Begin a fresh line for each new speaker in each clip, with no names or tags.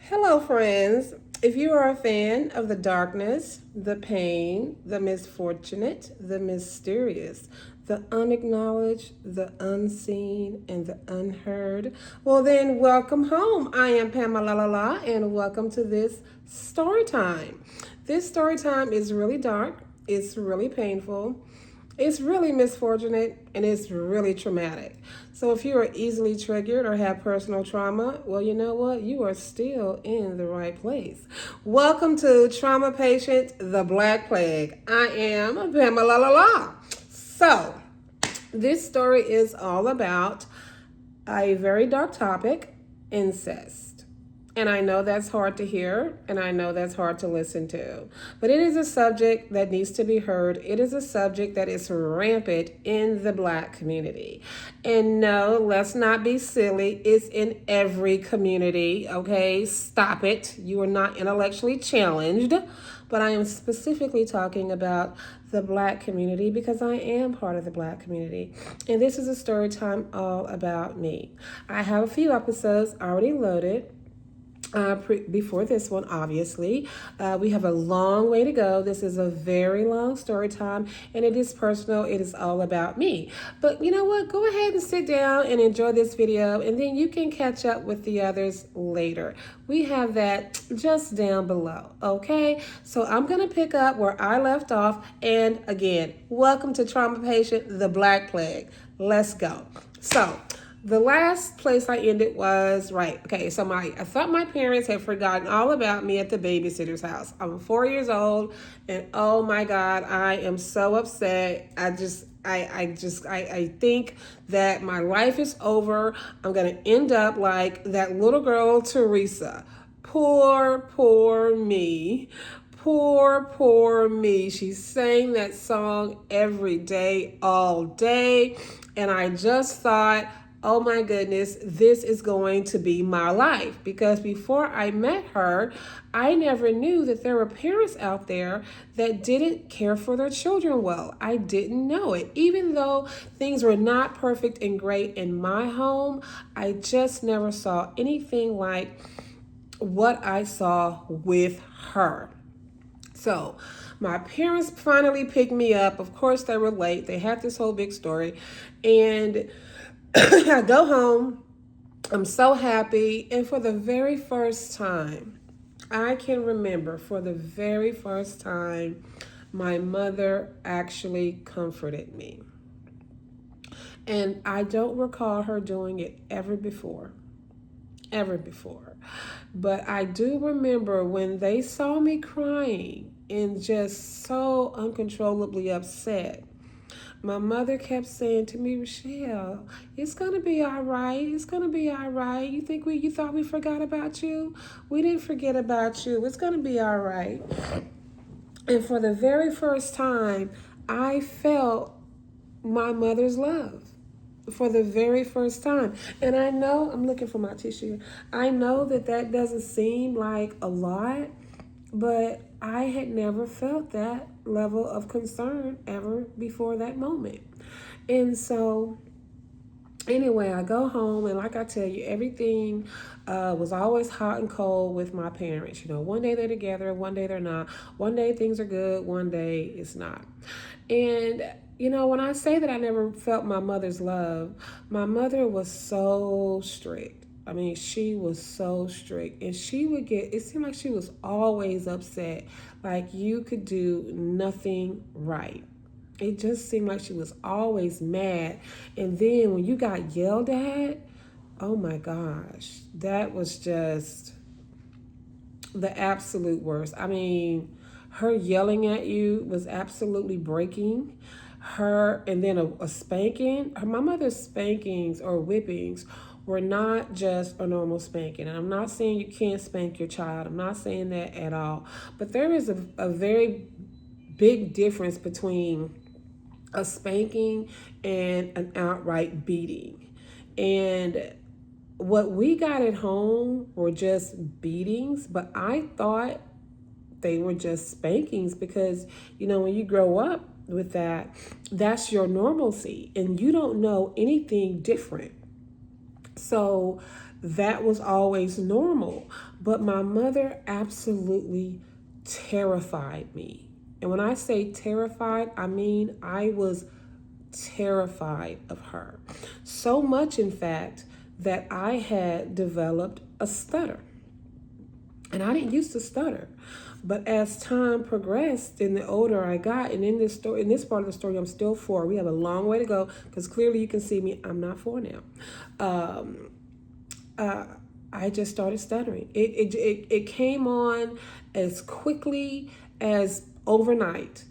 Hello, friends. If you are a fan of the darkness, the pain, the misfortunate, the mysterious, the unacknowledged, the unseen, and the unheard, well, then welcome home. I am Pamela La La, and welcome to this story time. This story time is really dark, it's really painful, it's really misfortunate, and it's really traumatic. So if you are easily triggered or have personal trauma, well, you know what? You are still in the right place. Welcome to Trauma Patient, the Black Plague. I am Pamela La La. So this story is all about a very dark topic, incest. And I know that's hard to hear, and I know that's hard to listen to. But it is a subject that needs to be heard. It is a subject that is rampant in the Black community. And no, let's not be silly. It's in every community, okay? Stop it. You are not intellectually challenged. But I am specifically talking about the Black community because I am part of the Black community. And this is a story time all about me. I have a few episodes already loaded. Before this one, obviously. We have a long way to go. This is a very long story time, and it is personal. It is all about me. But you know what? Go ahead and sit down and enjoy this video, and then you can catch up with the others later. We have that just down below, okay? So I'm going to pick up where I left off, and again, welcome to Trauma Patient, the Black Plague. Let's go. So, the last place I ended was right. Okay, so I thought my parents had forgotten all about me at the babysitter's house. I'm 4 years old, and oh my God, I am so upset. I think that my life is over. I'm gonna end up like that little girl Teresa. Poor me. Poor me. She sang that song every day, all day. And I just thought, oh my goodness, this is going to be my life. Because before I met her, I never knew that there were parents out there that didn't care for their children well. I didn't know it. Even though things were not perfect and great in my home, I just never saw anything like what I saw with her. So my parents finally picked me up. Of course, they were late. They had this whole big story. And I go home. I'm so happy. And for the very first time, I can remember for the very first time, my mother actually comforted me. And I don't recall her doing it ever before. But I do remember when they saw me crying and just so uncontrollably upset. My mother kept saying to me, Rochelle, it's gonna be all right. It's gonna be all right. You thought we forgot about you? We didn't forget about you. It's gonna be all right. And for the very first time, I felt my mother's love for the very first time. And I know, I'm looking for my tissue. I know that doesn't seem like a lot, but I had never felt that level of concern ever before that moment. And so, anyway, I go home, and like I tell you, everything was always hot and cold with my parents. You know, one day they're together, one day they're not. One day things are good, one day it's not. And you know, when I say that I never felt my mother's love, my mother was so strict. I mean, she was so strict. And it seemed like she was always upset. Like you could do nothing right. It just seemed like she was always mad. And then when you got yelled at, oh my gosh, that was just the absolute worst. I mean, her yelling at you was absolutely breaking her. And then a spanking. My mother's spankings or whippings were not just a normal spanking. And I'm not saying you can't spank your child. I'm not saying that at all. But there is a very big difference between a spanking and an outright beating. And what we got at home were just beatings, but I thought they were just spankings because, you know, when you grow up with that, that's your normalcy and you don't know anything different. So that was always normal. But my mother absolutely terrified me. And when I say terrified, I mean I was terrified of her. So much, in fact, that I had developed a stutter. And I didn't used to stutter. But as time progressed and the older I got, and in this story, in this part of the story, I'm still 4. We have a long way to go because clearly you can see me, I'm not 4 now. I just started stuttering. It came on as quickly as overnight.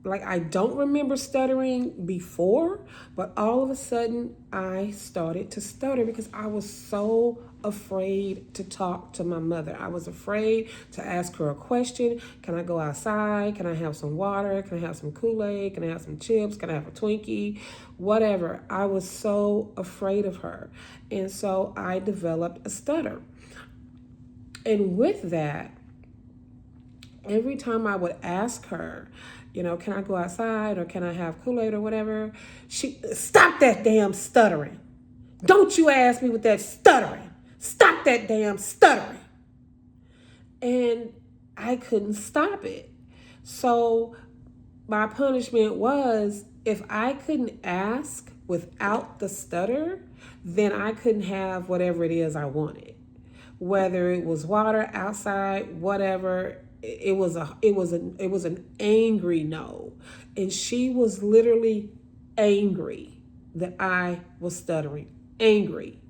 Like, I don't remember stuttering before, but all of a sudden I started to stutter because I was so afraid to talk to my mother. I was afraid to ask her a question. Can I go outside? Can I have some water? Can I have some Kool-Aid? Can I have some chips? Can I have a Twinkie? Whatever. I was so afraid of her. And so I developed a stutter. And with that, every time I would ask her, can I go outside or can I have Kool-Aid or whatever? She, stop that damn stuttering. Don't you ask me with that stuttering. Stop that damn stuttering. And I couldn't stop it. So my punishment was, if I couldn't ask without the stutter, then I couldn't have whatever it is I wanted. Whether it was water, outside, whatever. It was an angry no. And she was literally angry that I was stuttering. Angry.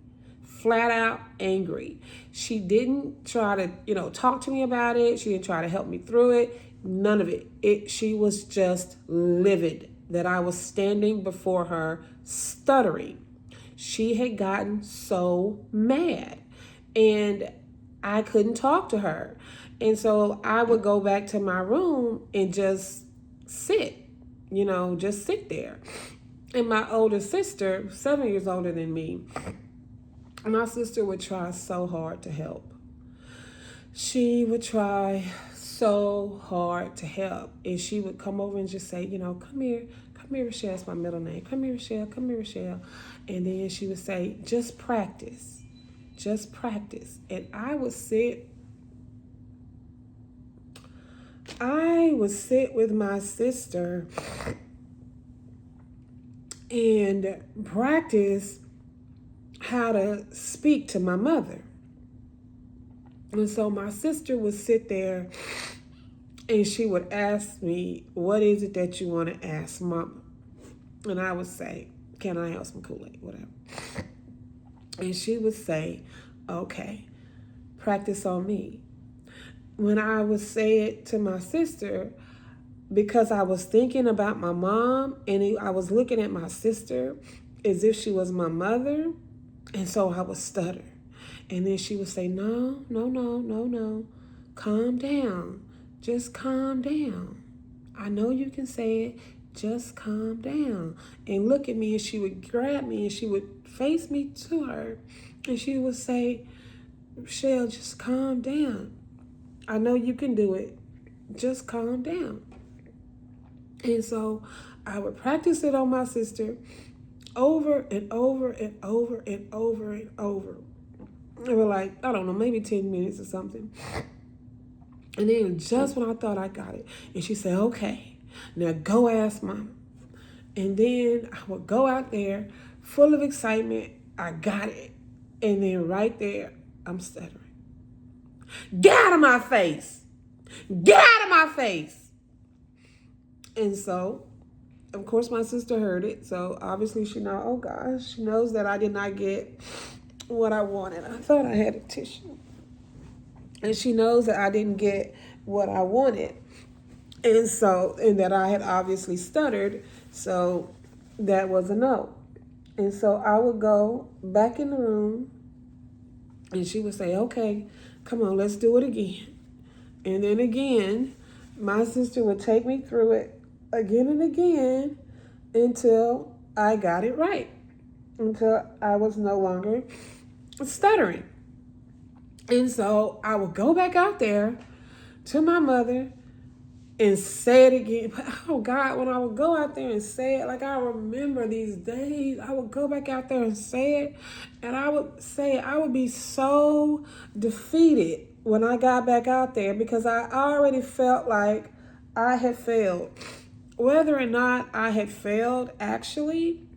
Flat out angry. She didn't try to, talk to me about it. She didn't try to help me through it. None of it. She was just livid that I was standing before her stuttering. She had gotten so mad. And I couldn't talk to her. And so I would go back to my room and just sit, just sit there. And my older sister, 7 years older than me, my sister would try so hard to help. She would try so hard to help. And she would come over and just say, come here, Rochelle, that's my middle name. Come here, Rochelle. And then she would say, just practice. And I would sit with my sister and practice how to speak to my mother. And so my sister would sit there and she would ask me, what is it that you want to ask Mama? And I would say, can I have some Kool-Aid, whatever. And she would say, okay, practice on me. When I would say it to my sister, because I was thinking about my mom and I was looking at my sister as if she was my mother, and so I would stutter. And then she would say, no, calm down. Just calm down. I know you can say it. Just calm down. And look at me, and she would grab me and she would face me to her. And she would say, Rochelle, just calm down. I know you can do it. Just calm down. And so I would practice it on my sister over and over and over and over and over. It was like, I don't know, maybe 10 minutes or something. And then just when I thought I got it, and she said, okay, now go ask Mama. And then I would go out there full of excitement. I got it. And then right there, I'm stuttering. Get out of my face. Get out of my face. And so, of course, my sister heard it. So obviously she knows, oh gosh, she knows that I did not get what I wanted. I thought I had a tissue. And she knows that I didn't get what I wanted. And that I had obviously stuttered. So that was a no. And so I would go back in the room and she would say, okay, come on, let's do it again. And then again, my sister would take me through it again and again until I got it right. Until I was no longer stuttering. And so I would go back out there to my mother and say it again. But oh God, when I would go out there and say it, like I remember these days, I would go back out there and say it, and I would say it, I would be so defeated when I got back out there because I already felt like I had failed. Whether or not I had failed actually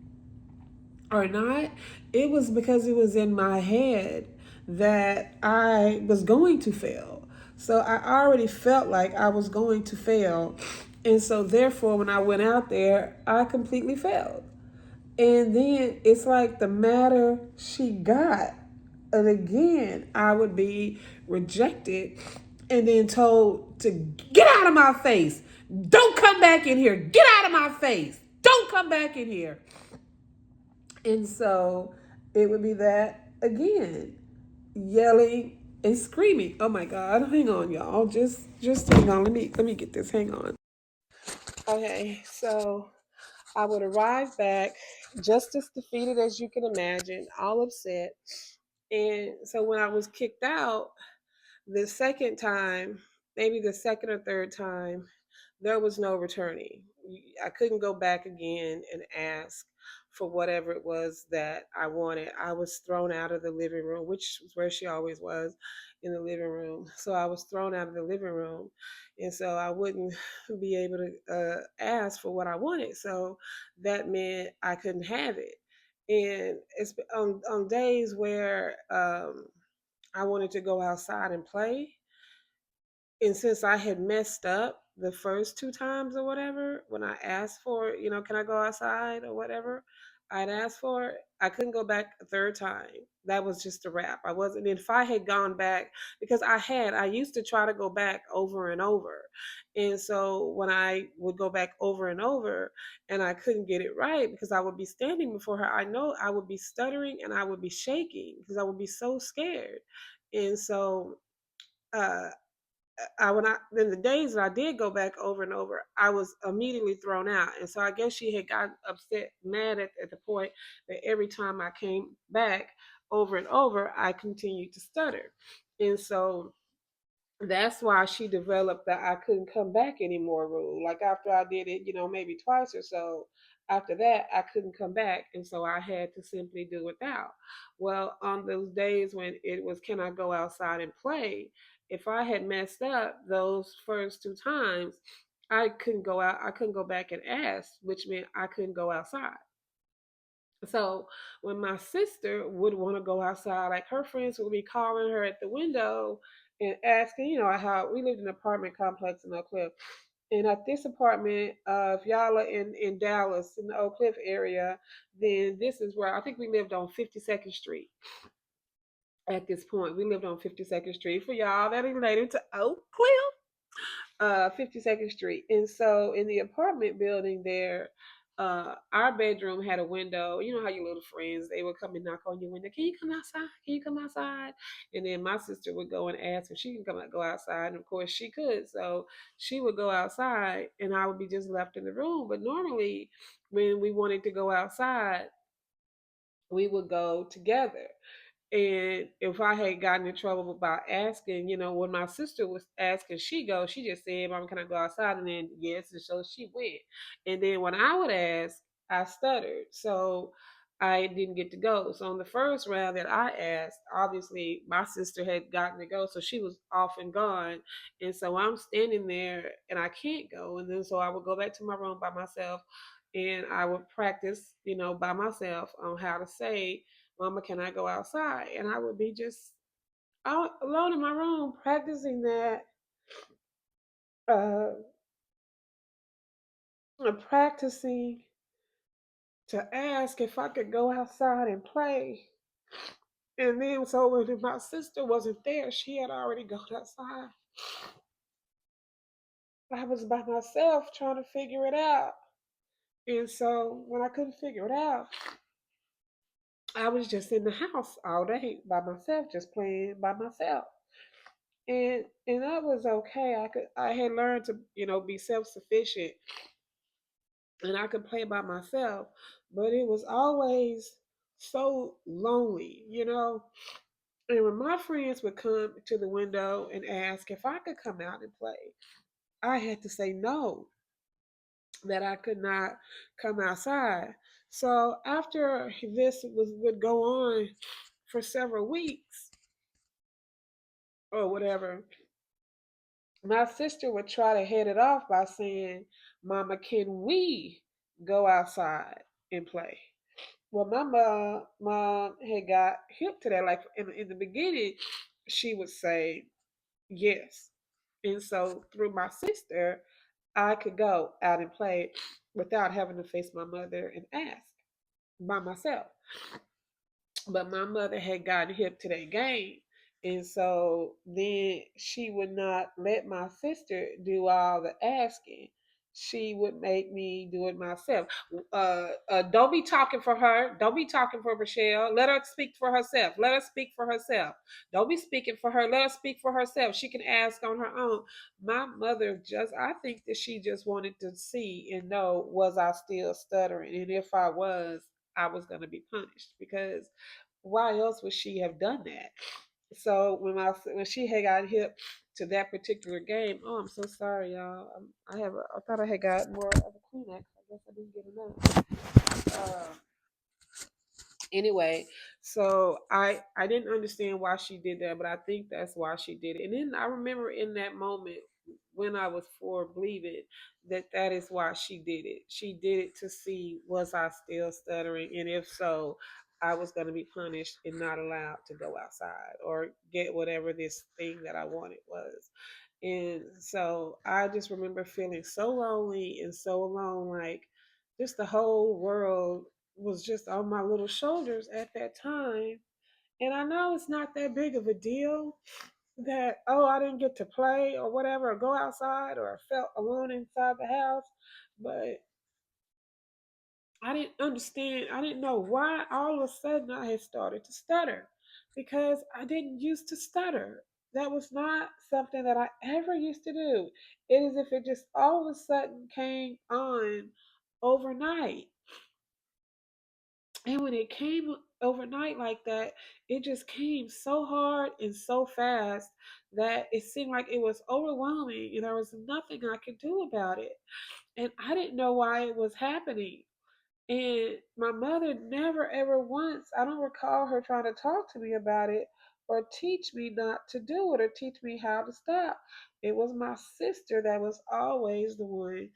or not, it was because it was in my head that I was going to fail. So I already felt like I was going to fail. And so, therefore, when I went out there, I completely failed. And then it's like the matter she got. And again, I would be rejected and then told to get out of my face. Don't come back in here. Get out of my face. Don't come back in here. And so it would be that again, yelling and screaming. Oh my God, hang on, y'all. Just hang on. Let me get this. Hang on. Okay, so I would arrive back just as defeated as you can imagine, all upset. And so when I was kicked out the second time, maybe the second or third time, there was no returning. I couldn't go back again and ask for whatever it was that I wanted. I was thrown out of the living room, which was where she always was, in the living room. So I was thrown out of the living room. And so I wouldn't be able to ask for what I wanted. So that meant I couldn't have it. And it's on days where I wanted to go outside and play, and since I had messed up the first two times or whatever, when I asked for, can I go outside or whatever, I'd asked for it, I couldn't go back a third time. That was just a wrap. I wasn't, if I had gone back, because I used to try to go back over and over. And so when I would go back over and over and I couldn't get it right because I would be standing before her, I know I would be stuttering and I would be shaking because I would be so scared. And so, uh, I when I in the days that I did go back over and over, I was immediately thrown out. And so I guess she had gotten upset, mad at the point that every time I came back over and over, I continued to stutter. And so that's why she developed that I couldn't come back anymore rule. Like after I did it, maybe twice or so, after that, I couldn't come back. And so I had to simply do without. Well, on those days when it was, can I go outside and play? If I had messed up those first two times, I couldn't go out. I couldn't go back and ask, which meant I couldn't go outside. So when my sister would want to go outside, like her friends would be calling her at the window and asking, how we lived in an apartment complex in Oak Cliff. And at this apartment, if y'all are in Dallas, in the Oak Cliff area, then this is where I think we lived on 52nd Street at this point. We lived on 52nd Street for y'all that are related to Oak Cliff. 52nd Street. And so in the apartment building there, our bedroom had a window. You know how your little friends, they would come and knock on your window. Can you come outside? Can you come outside? And then my sister would go and ask if she can come out, go outside. And of course she could. So she would go outside and I would be just left in the room. But normally when we wanted to go outside, we would go together. And if I had gotten in trouble about asking, when my sister was asking, she just said, Mama, can I go outside? And then, yes. And so she went. And then when I would ask, I stuttered. So I didn't get to go. So on the first round that I asked, obviously my sister had gotten to go. So she was off and gone. And so I'm standing there and I can't go. And then so I would go back to my room by myself and I would practice, by myself on how to say, Mama, can I go outside? And I would be just out alone in my room practicing that, uh, practicing to ask if I could go outside and play. And then, so when my sister wasn't there, she had already gone outside. I was by myself trying to figure it out. And so when I couldn't figure it out, I was just in the house all day by myself, just playing by myself. And that was okay. I had learned to, be self sufficient and I could play by myself, but it was always so lonely. And when my friends would come to the window and ask if I could come out and play,
I had to say no, that I could not come outside. So after this would go on for several weeks or whatever, my sister would try to head it off by saying, "Mama, can we go outside and play?" Well, my mom had got hip to that. Like in the beginning, she would say yes, and so through my sister, I could go out and play without having to face my mother and ask by myself. But my mother had gotten hip to that game. And so then she would not let my sister do all the asking. She would make me do it myself. Don't be talking for her. Don't be talking for Michelle. Let her speak for herself. Let her speak for herself. Don't be speaking for her. Let her speak for herself. She can ask on her own. My mother just, I think that she just wanted to see and know, was I still stuttering? And if I was, I was going to be punished, because why else would she have done that? So when she had got hip to that particular game, oh, I'm so sorry, y'all. I thought I had got more of a Kleenex. I guess I didn't get enough. Anyway, so I didn't understand why she did that, but I think that's why she did it. And then I remember in that moment when I was four, believing that that is why she did it. She did it to see, was I still stuttering, and if so, I was going to be punished and not allowed to go outside or get whatever this thing that I wanted was. And so I just remember feeling so lonely and so alone, like just the whole world was just on my little shoulders at that time. And I know it's not that big of a deal that, oh, I didn't get to play or whatever, or go outside, or I felt alone inside the house. But I didn't understand, I didn't know why all of a sudden I had started to stutter, because I didn't used to stutter. That was not something that I ever used to do. It is if it just all of a sudden came on overnight. And when it came overnight like that, it just came so hard and so fast that it seemed like it was overwhelming and there was nothing I could do about it. And I didn't know why it was happening. And my mother never ever once, I don't recall her trying to talk to me about it or teach me not to do it or teach me how to stop. It was my sister that was always the one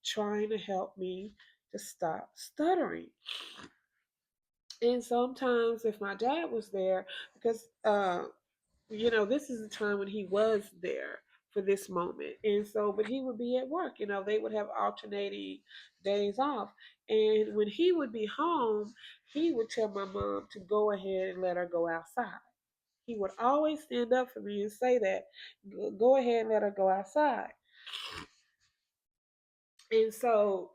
trying to help me to stop stuttering. And sometimes if my dad was there, because this is the time when he was there for this moment. And so, but he would be at work, they would have alternating days off. And when he would be home, he would tell my mom to go ahead and let her go outside. He would always stand up for me and say that, go ahead and let her go outside. And so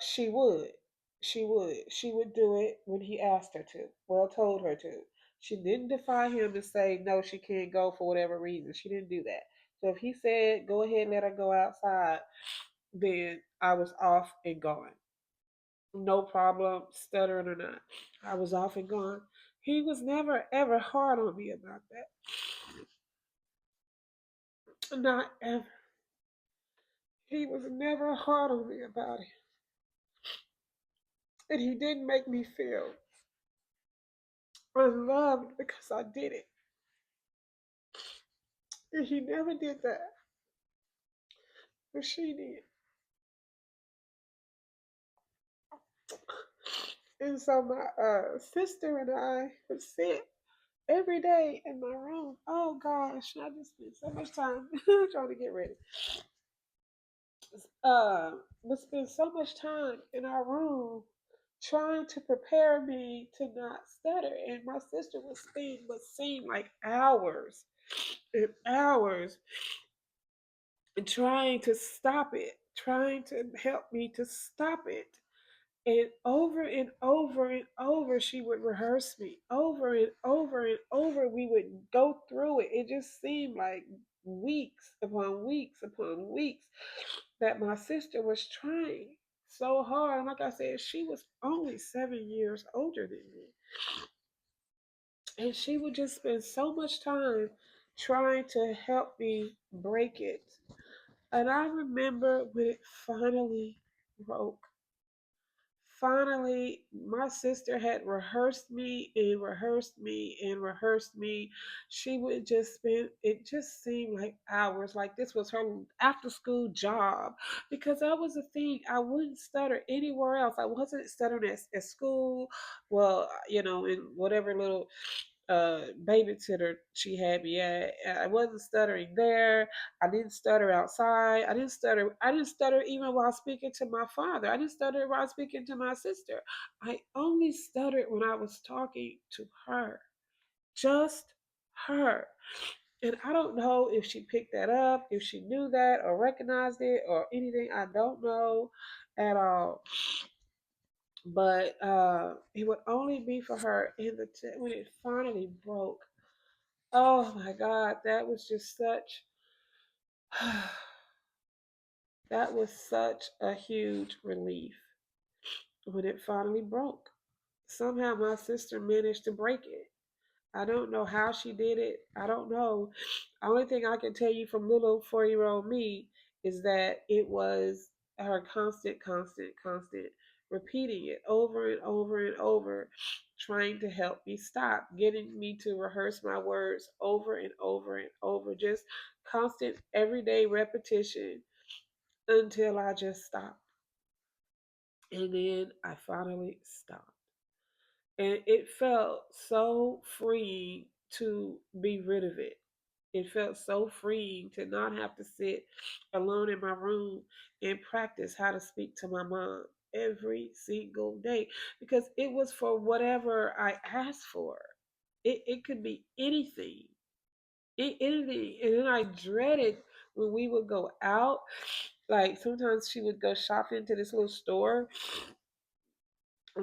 she would do it when he asked her to, well, told her to. She didn't defy him and say no, she can't go for whatever reason. She didn't do that. So if he said go ahead and let her go outside, then I was off and gone. No problem, stuttering or not, I was off and gone. He was never ever hard on me about that. Not ever. He was never hard on me about it. And he didn't make me feel unloved because I did it. And he never did that, but she did. And so my sister and I would sit every day in my room. Oh gosh, I just spent so much time trying to get ready. Would spend so much time in our room trying to prepare me to not stutter. And my sister would spend what seemed like hours and hours trying to stop it, trying to help me to stop it. And over and over, she would rehearse me. Over and over and over, we would go through it. It just seemed like weeks upon weeks upon weeks that my sister was trying so hard. And like I said, she was only 7 years older than me. And she would just spend so much time trying to help me break it. And I remember when it finally broke. Finally, my sister had rehearsed me and rehearsed me and rehearsed me. She would just spend, it just seemed like hours, like this was her after school job. Because that was the thing, I wouldn't stutter anywhere else. I wasn't stuttering at school. Well, in whatever little babysitter she had me at. I wasn't stuttering there. I didn't stutter outside. I didn't stutter. I didn't stutter even while speaking to my father. I didn't stutter while speaking to my sister. I only stuttered when I was talking to her, just her. And I don't know if she picked that up, if she knew that or recognized it or anything. I don't know at all. But it would only be for her in when it finally broke. Oh my God, that was just such that was such a huge relief when it finally broke. Somehow my sister managed to break it. I don't know how she did it. I don't know. Only thing I can tell you from little 4 year old me is that it was her constant repeating it over and over and over, trying to help me stop, getting me to rehearse my words over and over and over, just constant everyday repetition until I just stopped. And then I finally stopped. And it felt so freeing to be rid of it. It felt so freeing to not have to sit alone in my room and practice how to speak to my mom every single day because it was for whatever I asked for. It could be anything, anything. And then I dreaded when we would go out. Like sometimes she would go shopping to this little store,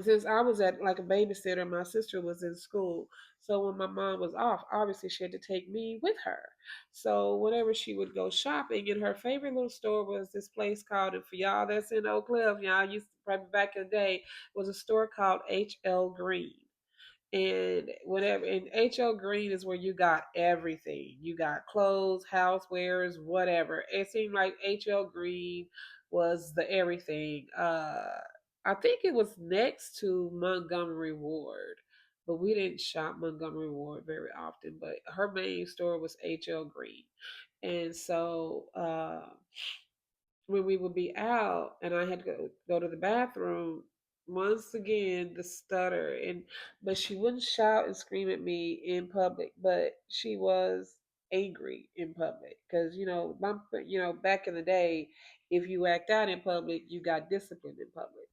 since I was at like a babysitter, my sister was in school. So when my mom was off, obviously she had to take me with her. So whenever she would go shopping, and her favorite little store was this place called, and for y'all that's in Oak Cliff, y'all used to probably back in the day, was a store called H.L. Green. And whatever, and HL Green is where you got everything. You got clothes, housewares, whatever. It seemed like HL Green was the everything. I think it was next to Montgomery Ward, but we didn't shop Montgomery Ward very often. But her main store was HL Green. And so when we would be out and I had to go to the bathroom, once again the stutter, and but she wouldn't shout and scream at me in public, but she was angry in public because back in the day, if you act out in public, you got disciplined in public.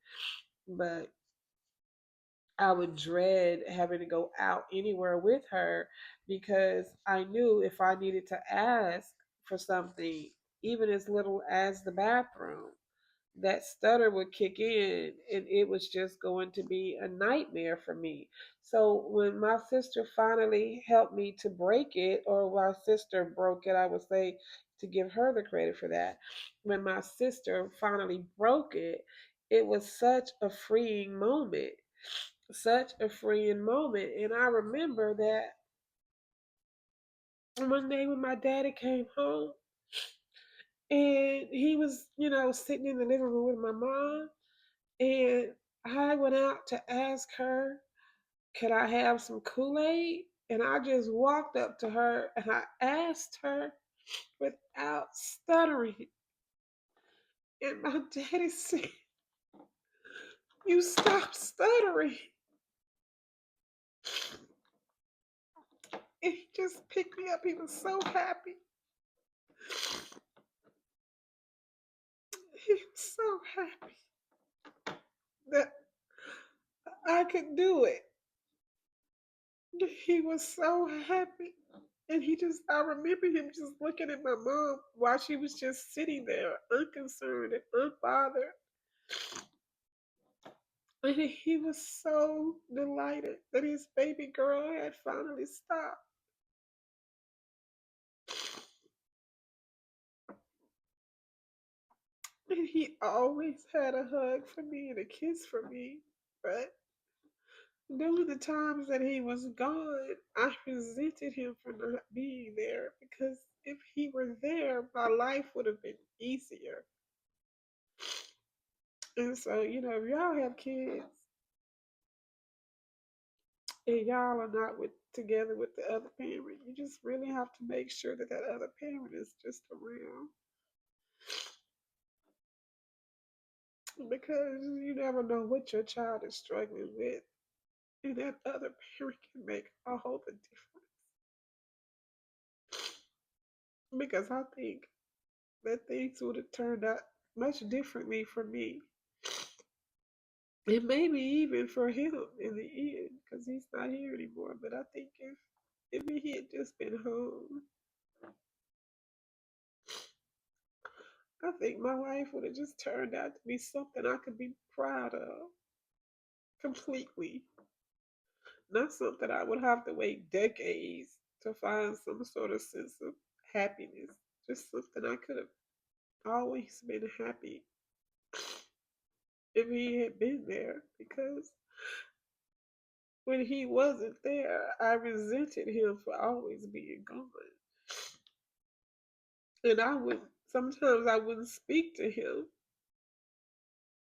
But I would dread having to go out anywhere with her because I knew if I needed to ask for something, even as little as the bathroom, that stutter would kick in and it was just going to be a nightmare for me. So when my sister finally helped me to break it, or my sister broke it, I would say, to give her the credit for that. When my sister finally broke it, it was such a freeing moment. Such a freeing moment. And I remember that one day when my daddy came home and he was, sitting in the living room with my mom. And I went out to ask her, could I have some Kool-Aid? And I just walked up to her and I asked her without stuttering. And my daddy said, you stop stuttering. And he just picked me up. He was so happy. He was so happy that I could do it. He was so happy. And I remember him just looking at my mom while she was just sitting there, unconcerned and unbothered. And he was so delighted that his baby girl had finally stopped. And he always had a hug for me and a kiss for me. But during the times that he was gone, I resented him for not being there because if he were there, my life would have been easier. And so, if y'all have kids and y'all are not together with the other parent, you just really have to make sure that that other parent is just around, because you never know what your child is struggling with, and that other parent can make a whole lot of difference. Because I think that things would have turned out much differently for me, and maybe even for him in the end, because he's not here anymore. But I think if he had just been home, I think my life would have just turned out to be something I could be proud of completely. Not something I would have to wait decades to find some sort of sense of happiness. Just something I could have always been happy if he had been there. Because when he wasn't there, I resented him for always being gone. And sometimes I wouldn't speak to him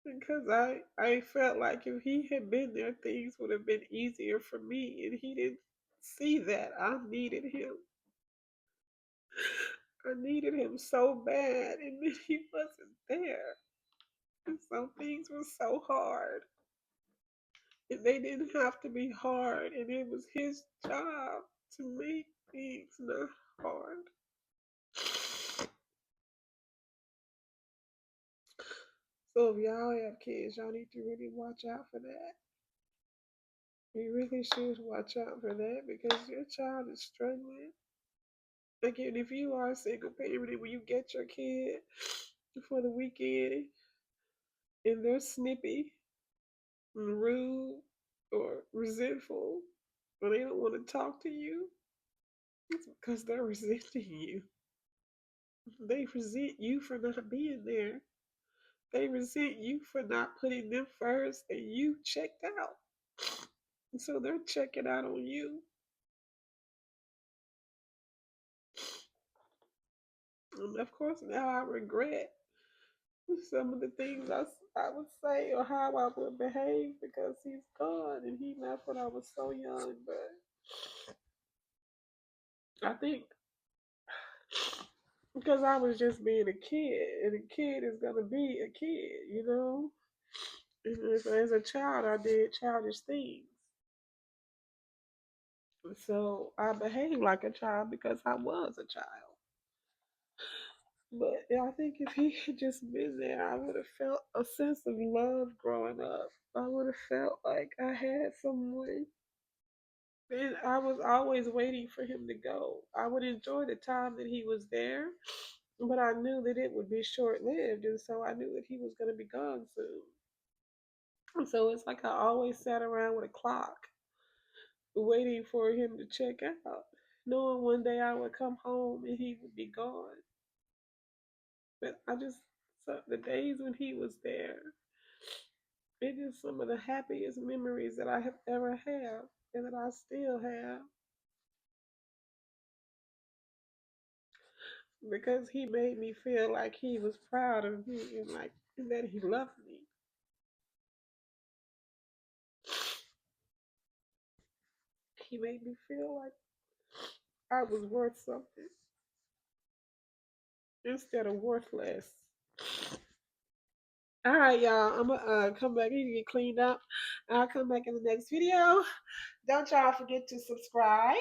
because I felt like if he had been there, things would have been easier for me. And he didn't see that. I needed him. I needed him so bad, and then he wasn't there. And so things were so hard. And they didn't have to be hard. And it was his job to make things not hard. So if y'all have kids, y'all need to really watch out for that. You really should watch out for that because your child is struggling. Again, if you are a single parent and when you get your kid for the weekend and they're snippy and rude or resentful or they don't want to talk to you, it's because they're resenting you. They resent you for not being there. They resent you for not putting them first and you checked out. And so they're checking out on you. And of course, now I regret some of the things I would say or how I would behave because he's gone and he left when I was so young. But I think because I was just being a kid, and a kid is going to be a kid. And as a child, I did childish things. So I behaved like a child because I was a child. But yeah, I think if he had just been there, I would have felt a sense of love growing up. I would have felt like I had someone. And I was always waiting for him to go. I would enjoy the time that he was there, but I knew that it would be short lived. And so I knew that he was going to be gone soon. And so it's like I always sat around with a clock waiting for him to check out, knowing one day I would come home and he would be gone. But so the days when he was there, it is some of the happiest memories that I have ever had and that I still have because he made me feel like he was proud of me and that he loved me. He made me feel like I was worth something instead of worthless. All right, y'all. I'm gonna come back. I need to get cleaned up. I'll come back in the next video. Don't y'all forget to subscribe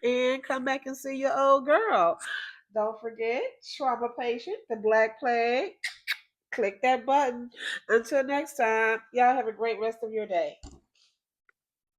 and come back and see your old girl. Don't forget, trauma patient, the Black Plague. Click that button. Until next time, y'all have a great rest of your day.